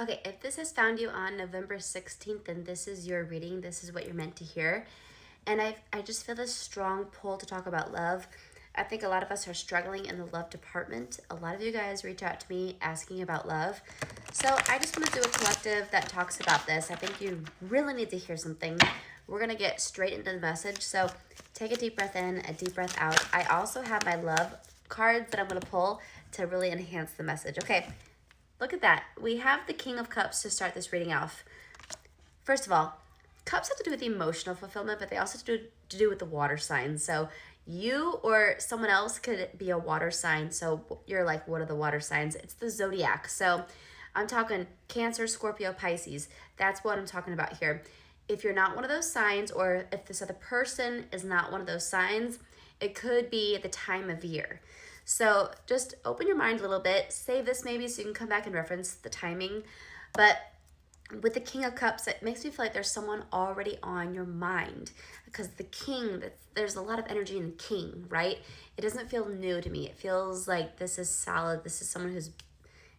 Okay, if this has found you on November 16th, then this is your reading. This is what you're meant to hear. And I just feel this strong pull to talk about love. I think a lot of us are struggling in the love department. A lot of you guys reach out to me asking about love. So I just want to do a collective that talks about this. I think you really need to hear something. We're going to get straight into the message. So take a deep breath in, a deep breath out. I also have my love cards that I'm going to pull to really enhance the message. Okay. Look at that. We have the King of Cups to start this reading off. First of all, cups have to do with emotional fulfillment, but they also have to do with the water signs. So you or someone else could be a water sign. So you're like, what are the water signs? It's the zodiac. So I'm talking Cancer, Scorpio, Pisces. That's what I'm talking about here. If you're not one of those signs, or if this other person is not one of those signs, it could be the time of year. So just open your mind a little bit, save this maybe so you can come back and reference the timing. But with the King of Cups, it makes me feel like there's someone already on your mind, because the King, there's a lot of energy in the King, right? It doesn't feel new to me. It feels like this is solid. This is someone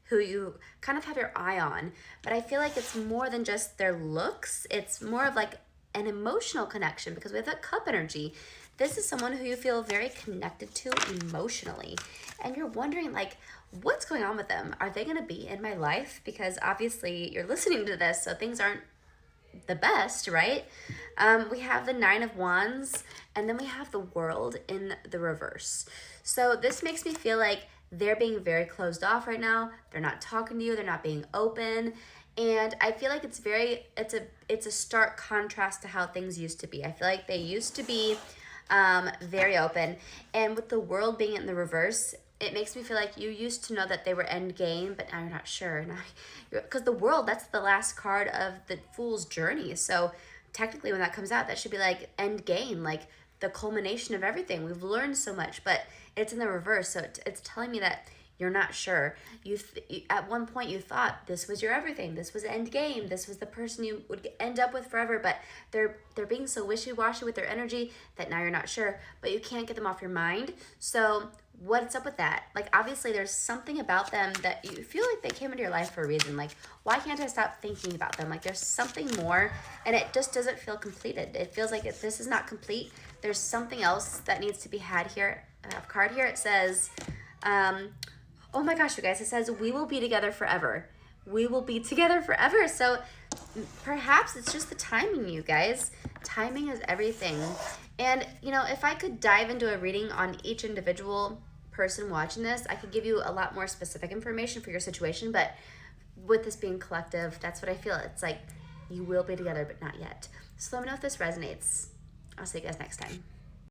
who you kind of have your eye on. But I feel like it's more than just their looks. It's more of like an emotional connection, because with that cup energy, this is someone who you feel very connected to emotionally. And you're wondering, like, what's going on with them? Are they going to be in my life? Because obviously you're listening to this, so things aren't the best, right? We have the Nine of Wands, and then we have the World in the reverse. So this makes me feel like they're being very closed off right now. They're not talking to you. They're not being open. And I feel like it's a stark contrast to how things used to be. I feel like they used to be very open. And with the World being in the reverse, it makes me feel like you used to know that they were end game, but now you're not sure. Because the World, that's the last card of the Fool's journey. So technically when that comes out, that should be like end game, like the culmination of everything. We've learned so much, but it's in the reverse. So it's telling me that you're not sure. At one point you thought this was your everything. This was end game. This was the person you would end up with forever. But they're being so wishy-washy with their energy that now you're not sure. But you can't get them off your mind. So what's up with that? Like, obviously there's something about them that you feel like they came into your life for a reason. Like, why can't I stop thinking about them? Like, there's something more, and it just doesn't feel completed. It feels like this is not complete. There's something else that needs to be had here. I have a card here. It says, oh my gosh, you guys, it says, we will be together forever. We will be together forever. So perhaps it's just the timing, you guys. Timing is everything. And, if I could dive into a reading on each individual person watching this, I could give you a lot more specific information for your situation. But with this being collective, that's what I feel. It's like you will be together, but not yet. So let me know if this resonates. I'll see you guys next time.